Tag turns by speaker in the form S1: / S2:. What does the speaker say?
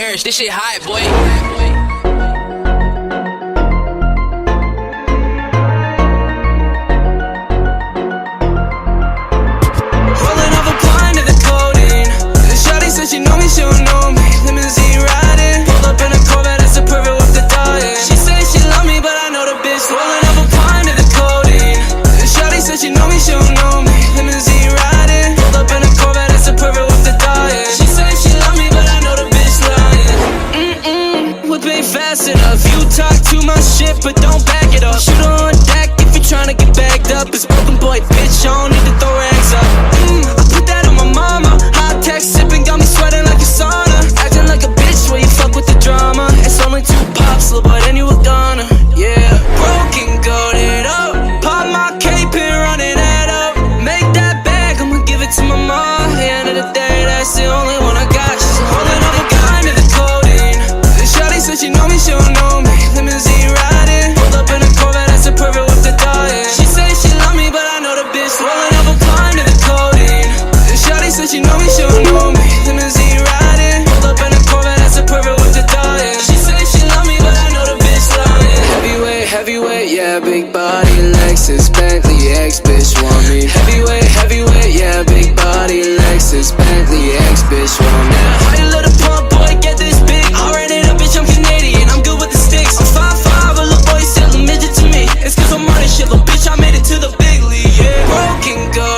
S1: Parrish, this shit hot, boy.
S2: Rolling off a blind to the codeine. The shawty said she know me, she don't know me. Limousine riding, pulled up in a Corvette, that's a perfect with the dying. She say she love me, but I know the bitch. Rolling off a blind to the codeine. The shawty said she know me, she don't know me. Limousine riding, pulled up in a Corvette, that's a perfect with the dying. She say she love me, but I know the bitch lying. Whip ain't fast enough. You talk too much shit, but don't back it up. Shoot on deck if you tryna get bagged up. It's broken boy, bitch, I don't need to throw rags up. I put that on my mama. Hot tech sipping got me sweating like a sauna. Acting like a bitch when you fuck with the drama. It's only 2 pops, little boy, then you were gonna. Yeah, broken, goated up. Pop my cape and run it up. Make that bag, I'ma give it to my mom. At the end of the day, that's the only one I got. She's holding up a gun to the codeine. The shawty said she know me, she don't know me. Limousine riding, pulled up in a Corvette, that's a perfect with the dying. She say she love me, but I know the bitch. Rolling up a blind to the codeine. The shawty said she know me, she don't know me. Limousine riding, pulled up in a Corvette, that's a perfect with the dying. She say she love me, but I know the bitch lying. Heavyweight, heavyweight, yeah, big body, Lexus, Bentley, ex-bitch want me. Heavyweight, heavyweight, yeah, big body, Lexus, Bentley, ex-bitch want me. How you let a pump boy get this big? I ran it up, bitch, I'm Canadian, I'm good with the sticks. I'm 5'5", a little boy still a midget to me. It's cause I'm on this shit, little bitch, I made it to the big league, yeah. Broken, go